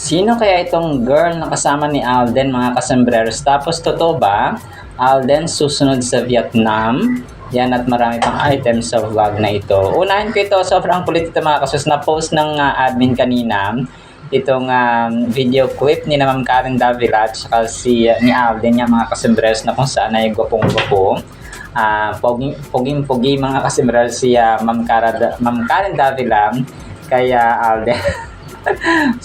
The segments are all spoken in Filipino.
Sino kaya itong girl na kasama ni Alden, mga kasembreros? Tapos totoo ba, Alden susunod sa Vietnam? Yan at marami pang items sa vlog na ito. Unahin ko ito, sobrang kulit ito mga kasus. Na post ng admin kanina itong video clip ni na Ma'am Karen Davila at saka ni Alden yung mga kasembreros na kung saan ay gwapong-gwapo. Poging-pogi mga kasembreros si Ma'am Karen Davila kaya Alden.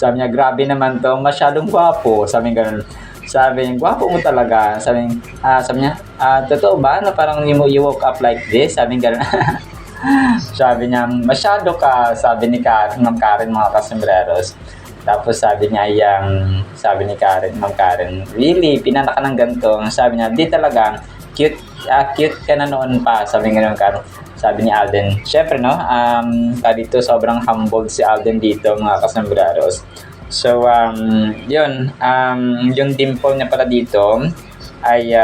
Sabi niya, grabe naman to, masyadong gwapo. Sabi niya ganun. Sabi niya, gwapo mo talaga. Sabi niya, totoo ba na parang you woke up like this? Sabi niya ganun. Sabi niya, masyado ka, sabi ni Ma'am Karen, mga kasembreros. Tapos sabi niya, sabi ni Ma'am Karen, really, pinanak ka ng ganito. Sabi niya, di talaga, cute ka na noon pa. Sabi niya ganun, sabi ni Alden. Syempre, no, dito sobrang humbled si Alden dito, mga kasembreros. So, yun, yung dimple niya pala dito ay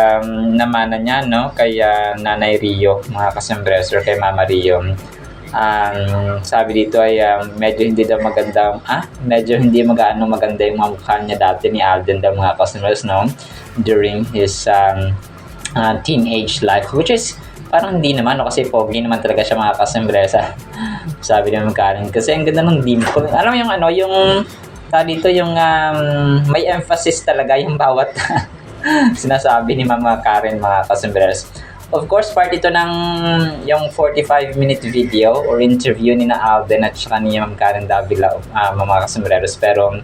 namana niya, no, kay Nanay Rio, mga kasembreros, or kay Mama Rio. Sabi dito ay medyo hindi daw maganda, medyo hindi maganda yung mga mukha niya dati ni Alden daw, mga kasembreros, no, during his teenage life, which is parang hindi naman, no, kasi pogi naman talaga siya, mga kasembresa. Sabi naman Karen, kasi ang ganda ng dimple. Alam mo yung dito yung may emphasis talaga yung bawat sinasabi ni Mama Karen, mga kasembres. Of course, part ito ng yung 45-minute video or interview ni na Alden at saka ni Ma'am Karen Davila, mga kasembreros. Pero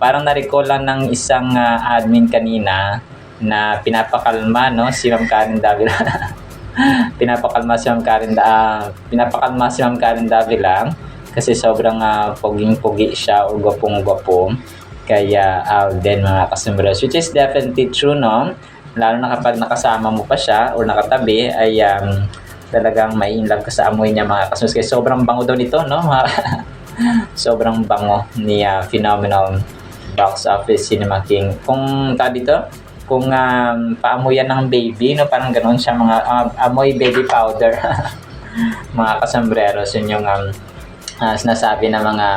parang na-recall lang ng isang admin kanina na pinapakalma, no, si Ma'am Karen Davila. pinapakalma si Ma'am Karen Davila kasi sobrang poging-pogi siya o gwapong-gwapo kaya Alden, mga kasembreros, which is definitely true, no, lalo na kapag nakasama mo pa siya o nakatabi ay talagang may in love ka sa amoy niya, mga kasembreros, kasi sobrang bango daw nito, no. Sobrang bango ni Phenomenal Box Office Cinema King. Kung paamuyan ng baby, no, parang ganoon siya, mga amoy baby powder. Mga kasembreros, yun yung sinasabi ng mga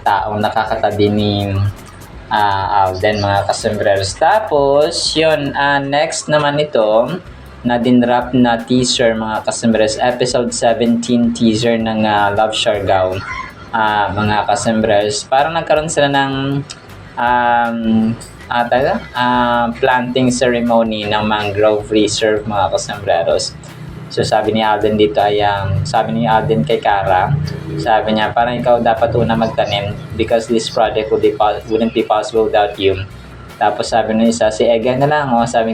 taong nakakatabi ni Alden, mga kasembreros. Tapos yun, next naman ito na dinrap na teaser, mga kasembreros, episode 17 teaser ng Love Siargao, mga kasembreros. Parang nagkaroon sila ng planting ceremony ng mangrove reserve, mga kasembreros. So sabi ni Alden dito ay sabi ni Alden kay Kara, sabi niya, parang ikaw dapat una magtanim because this project wouldn't be possible without you. Tapos sabi ng isa, si Egay na lang, sabi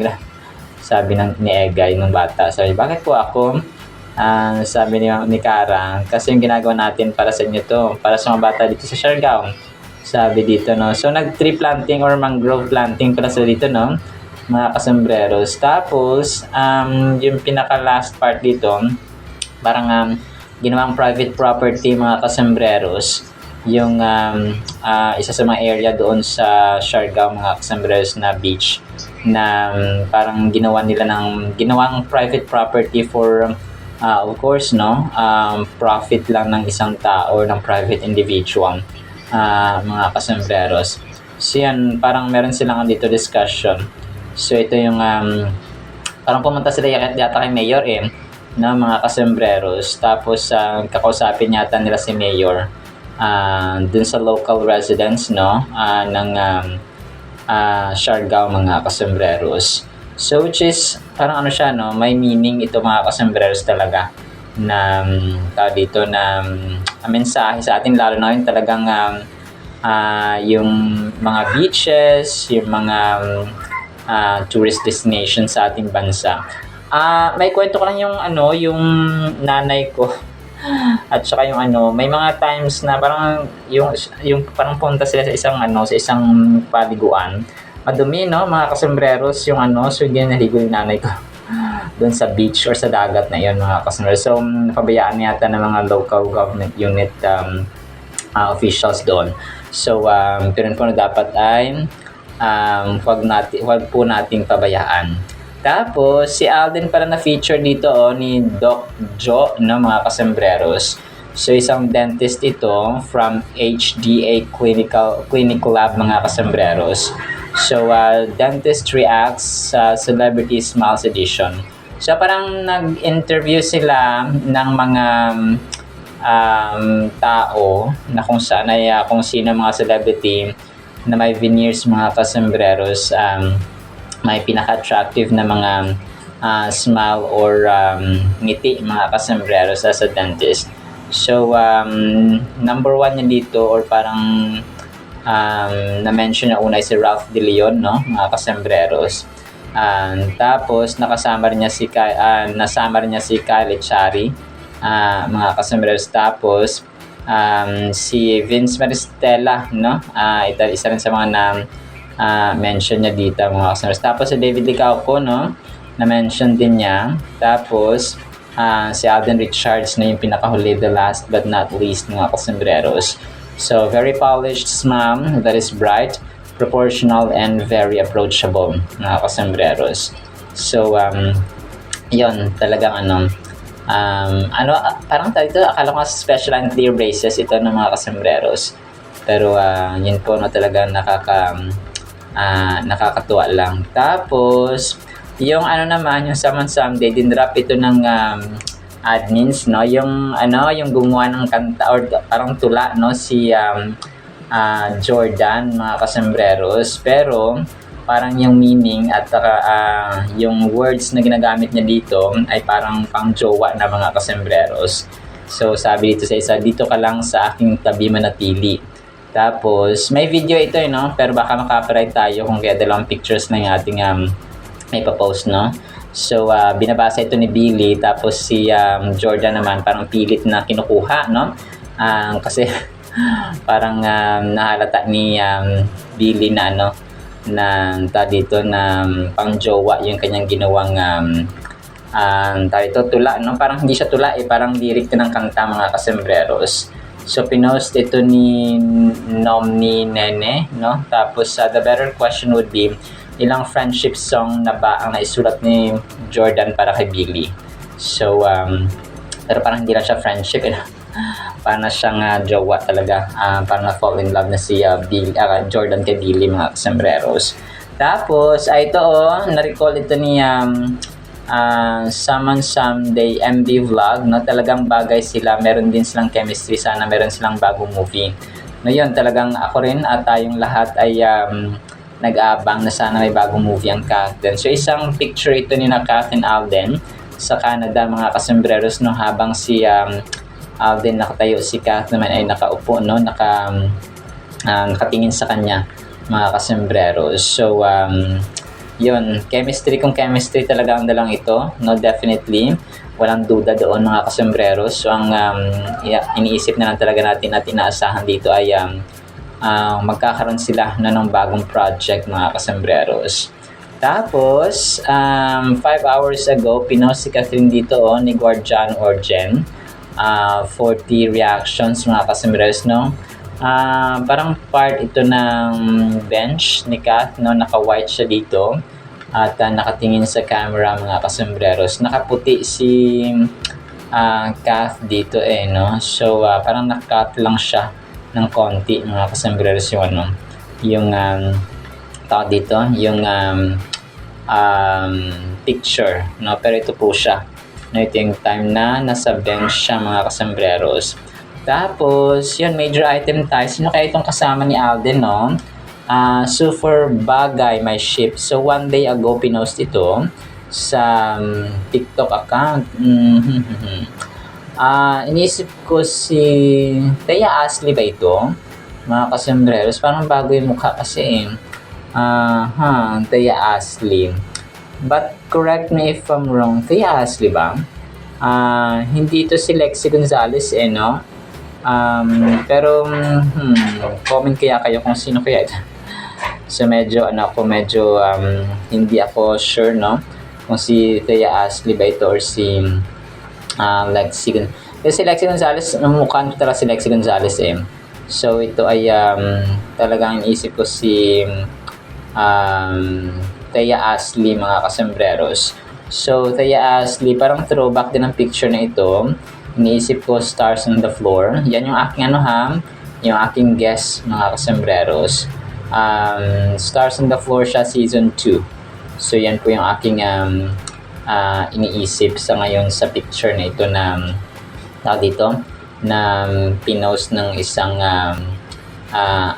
ni Egay nung bata. Sabi, bakit po ako? Sabi ni Kara, kasi yung ginagawa natin para sa inyo to, para sa mga bata dito sa Siargao. Sabi dito, no. So nag-tree planting or mangrove planting pala sila dito, no, mga kasembreros. Tapos yung pinaka last part dito, parang ginawang private property, mga kasembreros, yung isa sa mga area doon sa Siargao, mga kasembreros, na beach na parang ginawang private property for of course, no, profit lang ng isang tao or ng private individual, mga kasembreros. So yan, parang meron silang dito discussion. So ito yung parang pumunta sila yata kay Mayor, no, mga kasembreros. Tapos kakausapin yata nila si Mayor dun sa local residents, no, ng Siargao, mga kasembreros. So which is parang siya, no, may meaning ito, mga kasembreros, talaga na dito na mensahe sa atin, lalo na yun talagang yung mga beaches, yung mga tourist destination sa ating bansa. May kwento ko lang yung yung nanay ko at saka yung may mga times na parang yung parang punta sila sa isang paliguan. Madumi, no, mga kasembreros, yung so hindi naligo yung nanay ko doon sa beach or sa dagat na yun, mga kasembreros. So napabayaan yata ng mga local government unit officials doon. So pero po na dapat ay wag po nating pabayaan. Tapos si Alden pala na feature dito ni Doc Jo, no, mga kasembreros. So, isang dentist ito from HDA Clinic Lab, mga kasembreros. So, Dentist Reacts sa Celebrity Smiles Edition. So, parang nag-interview sila ng mga tao na kung saan ay kung sino mga celebrity na may veneers, mga kasembreros, may pinaka-attractive na mga smile or ngiti, mga kasembreros as a dentist. So, number one niya dito or parang na-mention na una si Ralph De Leon, no, mga kasembreros. Tapos nasama rin niya si Kyle Echari, mga kasembreros. Tapos si Vince Maristella, no, isa rin sa mga mention niya dito, mga kasembreros. Tapos si David Licauco, no, na-mention din niya. Tapos si Alden Richards na yung pinakahuli, the last but not least, mga kasembreros. So, very polished smile that is bright, proportional, and very approachable, mga kasembreros. So, yun, talagang parang dito, akala ko sa special and clear braces ito ng mga kasembreros. Pero, yun po, no, talagang nakakatuwa lang. Tapos, yung naman, yung Someday, dinrap ito ng admins, no, yung gumawa ng kanta or parang tula, no, si Jordan, mga kasembreros. Pero parang yung meaning at yung words na ginagamit niya dito ay parang pang-jowa na, mga kasembreros. So, sabi dito sa isa, dito ka lang sa aking tabi manatili. Tapos may video ito, no, pero baka maka-copyright tayo kung kaya dalawang pictures na yung ating may pa-post, no. So, binabasa ito ni Billy, tapos si Jordan naman parang pilit na kinukuha, no? Kasi parang nahalata ni Billy na dito na pang-jowa yung kanyang ginawang tula, no? Parang hindi siya tula, parang lyric ng kanta, mga kasembreros. So, pinost ito ni Nomni Nene, no? Tapos, the better question would be, ilang friendship song na ba ang naisulat ni Jordan para kay Billy? So, pero parang hindi lang siya friendship, parang na siyang jowa talaga. Parang na-fall in love na si Jordan kay Billy, mga kasembreros. Tapos, ito na-recall ito ni Someday MB Vlog, no? Talagang bagay sila, meron din silang chemistry, sana meron silang bagong movie. Ngayon, talagang ako rin at tayong lahat ay nag-aabang na sana may bagong movie ang Kath. So, isang picture ito ni na Kath and Alden sa Canada, mga kasembreros, no, habang si Alden nakatayo, si Kath naman ay nakaupo, no, nakatingin sa kanya, mga kasembreros. So, yun, chemistry talaga ang dalang ito, no, definitely. Walang duda doon, mga kasembreros. So, ang iniisip na lang talaga natin at inaasahan dito ay magkakaroon sila ng bagong project, mga kasembreros. Tapos, 5 hours ago, pinost si Catherine dito ni Guardian or Jen, 40 reactions, mga kasembreros, no? Parang part ito ng bench ni Kath, no? Naka-white siya dito at nakatingin sa camera, mga kasembreros. Nakaputi si Kath dito, no? So, parang nakat lang siya ng konti, mga kasembreros, yung tawag dito, yung picture, no? Pero ito po siya, no? Ito yung time na nasa bench siya, mga kasembreros. Tapos, yun, major item tayo. Sino kaya itong kasama ni Alden, no? Super bagay, my ship. So, one day ago, pinost ito sa TikTok account. Inisip ko si Thea Ashley ba ito, mga kasembreros? Parang bago yung mukha kasi Thea Ashley. But correct me if I'm wrong, Thea Ashley ba? Hindi ito si Lexi Gonzalez, no? Pero comment kaya kayo kung sino kaya ito. So medyo hindi ako sure, no, kung si Thea Ashley ba ito or si Lexi Gonzalez. Kasi Lexi Gonzalez, mukha nito talaga si Lexi Gonzalez, So ito ay talagang inisip ko si Thea Ashley, mga kasembreros. So Thea Ashley, parang throwback din ang picture na ito. iniisip ko Stars on the Floor. Yan yung aking yung aking guess, mga kasembreros. Stars on the Floor siya season 2. So yan po yung aking iniisip sa ngayon sa picture na ito na dito na pinost ng isang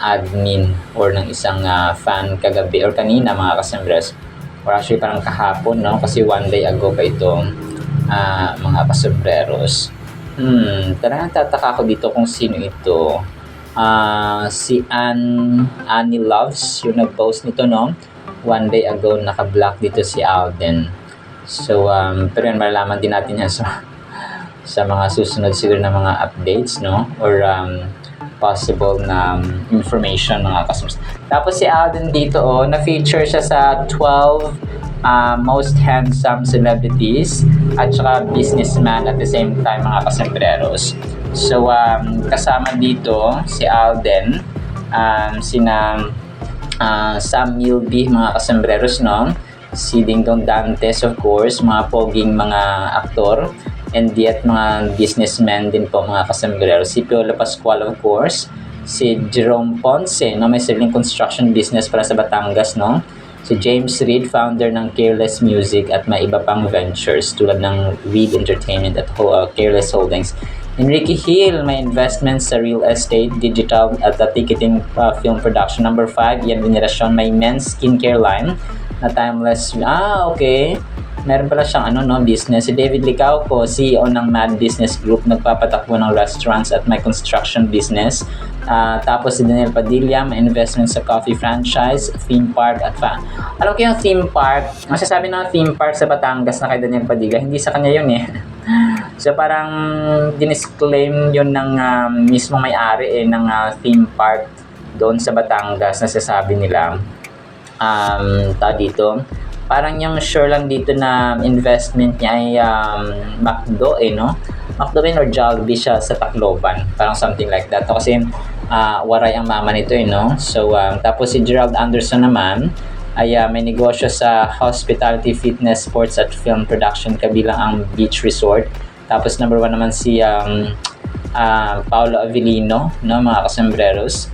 admin or ng isang fan kagabi or kanina, mga kasembres, or actually parang kahapon, no? Kasi one day ago pa ito, mga kasembreros. Talagang tataka ako dito kung sino ito. Si Annie Loves yung nag-post nito, no? One day ago, naka-block dito si Alden. So pero yun, malalaman din natin yan sa mga susunod siguro na mga updates, no? Or possible na information, mga customers. Tapos si Alden dito, na-feature siya sa 12 most handsome celebrities at saka businessman at the same time, mga kasembreros. So kasama dito si Alden, sina Sam Milby, mga kasembreros, no? Si Dingdong Dantes, of course, mga poging mga aktor, and yet mga businessmen din po, mga kasembreros. Si Piolo Pascual, of course, si Jerome Ponce, no? May sariling construction business para sa Batangas, no? Si James Reid, founder ng Careless Music at may iba pang ventures tulad ng Reid Entertainment at Careless Holdings. Enrique Hill, may investments sa real estate, digital at ticketing, film production. Number 5, Ian Veneracion, may men's skincare line na Timeless. Okay. Meron pala siyang business. Si David Licauco, CEO ng Mad Business Group, nagpapatakbo ng restaurants at may construction business. Tapos si Daniel Padilla, may investment sa coffee franchise, theme park at alam ko yung theme park, masasabi ng theme park sa Batangas na kay Daniel Padilla, hindi sa kanya yun eh. So parang dinisclaim yun ng mismo may-ari ng theme park doon sa Batangas na sasabi nila. Dito parang yung sure lang dito na investment niya ay McDo no? McDo or Jollibee siya sa Tacloban, parang something like that. Kasi waray ang mama nito no? So tapos si Gerald Anderson naman ay may negosyo sa hospitality, fitness, sports at film production, kabilang ang beach resort. Tapos number 1 naman si Paolo Avellino, no, mga kasembreros.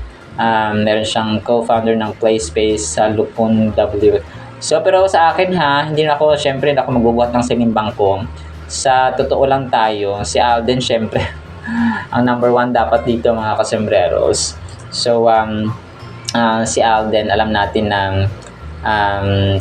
Meron siyang co-founder ng PlaySpace sa Lupon W. So pero sa akin hindi na ako, syempre hindi ako magbubuhat ng sinimbang ko. Sa totoo lang tayo, si Alden syempre ang number 1 dapat dito, mga kasembreros. So si Alden, alam natin ng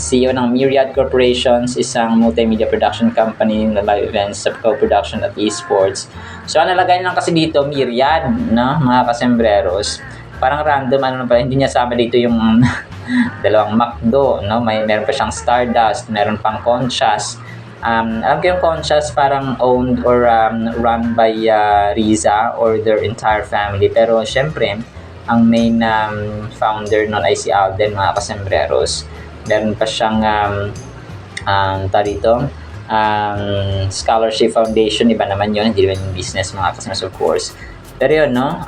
CEO ng Myriad Corporations, isang multimedia production company na live events sa co-production at esports. So nalagay lang kasi dito Myriad, no, mga kasembreros. Parang random pala, hindi niya sama dito yung dalawang McDo, no? Meron pa siyang Stardust, meron pang Conchas. Alam ko yung Conchas parang owned or run by Riza or their entire family. Pero syempre, ang main founder nun ay si Alden, mga kasembreros. Meron pa siyang Scholarship Foundation, iba naman yun, hindi naman yung business, mga kasembreros, of course. Pero yun, no?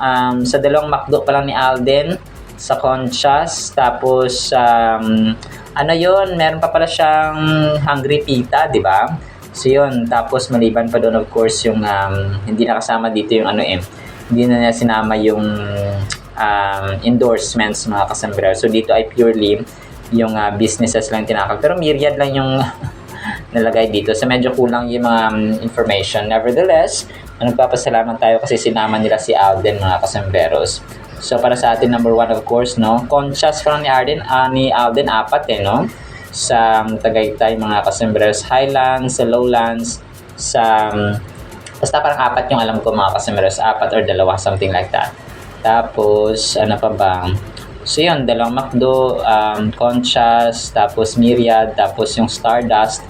Sa dalawang McDo pa lang ni Alden, sa Conchas, tapos meron pa pala siyang Hungry Pita, di ba? So yun, tapos maliban pa doon, of course, yung hindi nakasama dito yung hindi na niya sinama yung endorsements, mga kasembreros. So dito ay purely yung businesses lang tinakal. Pero myriad lang yung nalagay dito. So medyo kulang yung mga information. Nevertheless, nagpapasalamat tayo kasi sinama nila si Alden, mga kasembreros. So para sa atin, number 1, of course, no? Conchas pa lang ni Alden 4 no? Sa Tagaytay, mga kasembreros. Highlands, sa Lowlands, sa basta parang 4 yung alam ko, mga kasembreros. 4 or 2, something like that. Tapos ano pa ba? So yun, dalawang McDo, Conchas, tapos Myriad, tapos yung Stardust.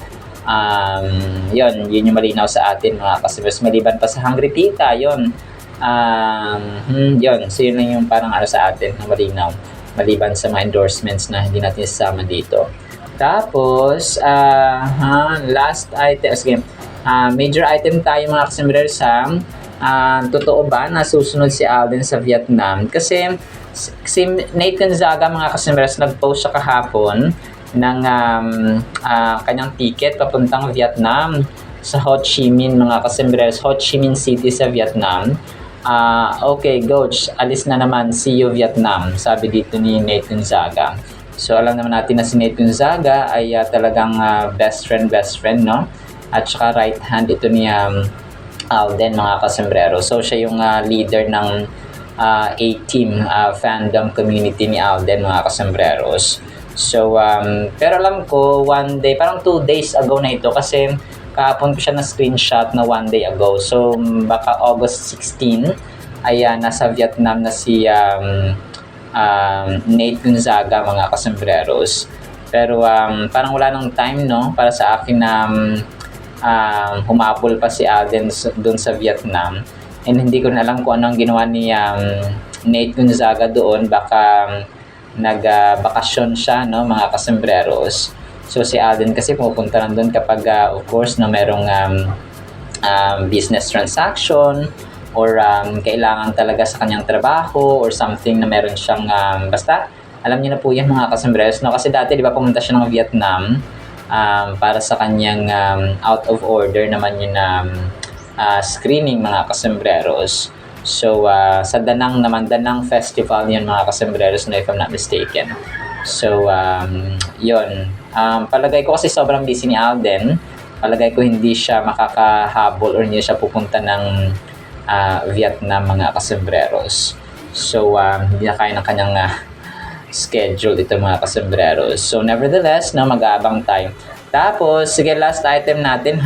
Yun yung malinaw sa atin, mga kasembreros. Maliban pa sa Hungry Pita, yun. Yun, so yun lang yung parang sa atin na malinaw, maliban sa mga endorsements na hindi natin isama dito. Tapos last item, sige, major item tayo, mga kasembreros. Totoo ba na susunod si Alden sa Vietnam? Kasi si Nate Gonzaga, mga kasembreros, nag-post siya kahapon ng kanyang ticket papuntang Vietnam. sa Ho Chi Minh, mga kasembreros, Ho Chi Minh City sa Vietnam. Okay, coach, alis na naman, see you Vietnam, sabi dito ni Nate Gonzaga. So alam naman natin na si Nate Gonzaga ay talagang best friend, no? At saka right hand ito ni Alden, mga kasombrero. So siya yung leader ng A-Team fandom community ni Alden, mga kasombreros. So pero alam ko one day, parang 2 days ago na ito kasi kahapon ko siya na screenshot na 1 day ago. So baka August 16 ay nasa Vietnam na si Nate Gonzaga, mga kasombreros. Pero parang wala nang time, no, para sa akin na humabol pa si Alden doon sa Vietnam. And hindi ko na alam kung ano ang ginawa ni Nate Gonzaga doon. Baka nagbakasyon siya, no, mga kasombreros. So si Alden kasi pupunta lang doon kapag of course na merong business transaction or kailangan talaga sa kanyang trabaho or something na meron siyang basta alam niyo na po yan, mga kasombreros, no? Kasi dati di ba pumunta siya ng Vietnam para sa kanyang out of order naman yun screening, mga kasombreros. So sa Danang naman, Danang Festival yun, mga kasombreros, no, if I'm not mistaken. So yun, palagay ko kasi sobrang busy ni Alden. Palagay ko hindi siya makakahabol or hindi siya pupunta ng Vietnam, mga kasombreros. So hindi na kaya ng kanyang schedule ito, mga kasombreros. So nevertheless, no, mag-aabang tayo. Tapos sige, last item natin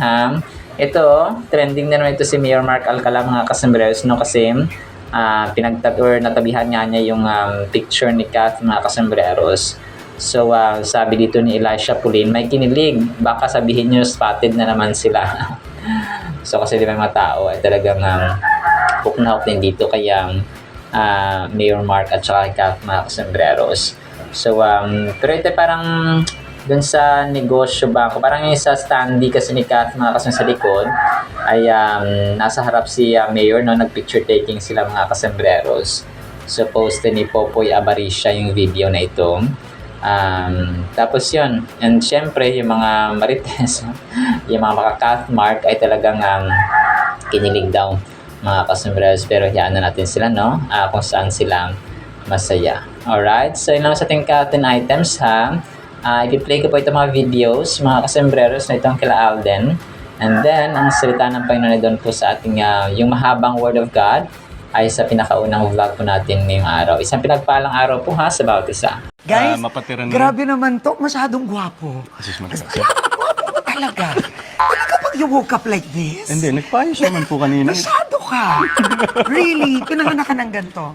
ito, trending na naman ito si Mayor Mark Alcala, mga kasombreros, no, kasi natabihan nga niya yung picture ni Kath, mga kasombreros. So sabi dito ni Elisha Pulin, may kinilig, baka sabihin nyo spotted na naman sila. So kasi di ba mga tao ay talagang hook na hook din dito kaya Mayor Mark at saka Kath, mga kasombreros. So pero ito parang dun sa negosyo bangko, parang yung sa standee kasi ni Kath, mga kasombreros, sa likod ay nasa harap si Mayor, no, nagpicture taking sila, mga kasombreros. So post ni Popoy Abaricia yung video na ito. Tapos yun, and syempre yung mga Marites yung mga maka-Kath Mark ay talagang kinilig daw, mga kasombreros, pero hiyaan na natin sila, no, kung saan sila masaya. Alright, so yun lang sa ating Kathin items, i-play ko po itong mga videos, mga kasombreros, na itong kila Alden. And then ang salita ng Panginoon doon po sa ating yung mahabang Word of God ay sa pinakaunang vlog po natin ngayong araw. Isang pinagpalang araw po sa bawat isa. Guys, mapatiran grabe naman to. Masyadong gwapo. Gwapo mo talaga. Talaga pag you woke up like this? Hindi, nagpaayos naman po kanina. Masyado ka. Really? Pinanganak ka ng ganito?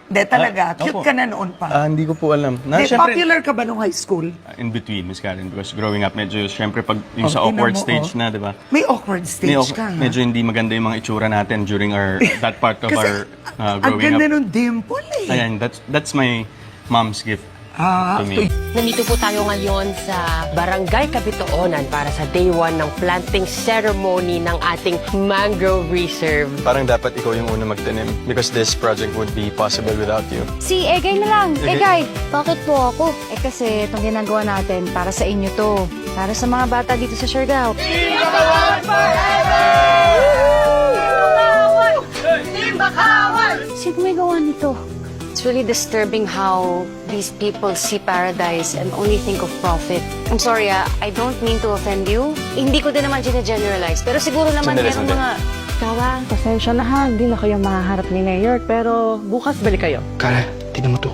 Hindi, talaga. Cute opo. ka na noon pa. Hindi ko po alam. Hindi, syempre, popular ka ba nung high school? in between, Miss Karen, because growing up, medyo, syempre, pag yung sa tingnan awkward mo, stage na, di ba? May awkward stage ka. Medyo hindi maganda yung mga itsura natin during that part of Kasi our ang growing ganda up. nung dimple eh. Ayan, that's my mom's gift to me. Nandito po tayo ngayon sa Barangay Kabitoonan para sa day 1 ng planting ceremony ng ating mangrove reserve. Parang dapat ikaw yung una magtanim because this project would be possible without you. Si Egay na lang. Egay. Egay, bakit po ako? Kasi itong ginagawa natin para sa inyo to. Para sa mga bata dito sa Siargao. Sino may gawa nito? It's really disturbing how these people see paradise and only think of profit. I'm sorry, I don't mean to offend you. Hindi ko din naman generalize, pero siguro naman Sandali, merong sandali. mga... Kawa, pasensya na ha. Hindi na kayo mahaharap ni Mayor. Pero bukas balik kayo. Kara, tignan mo to.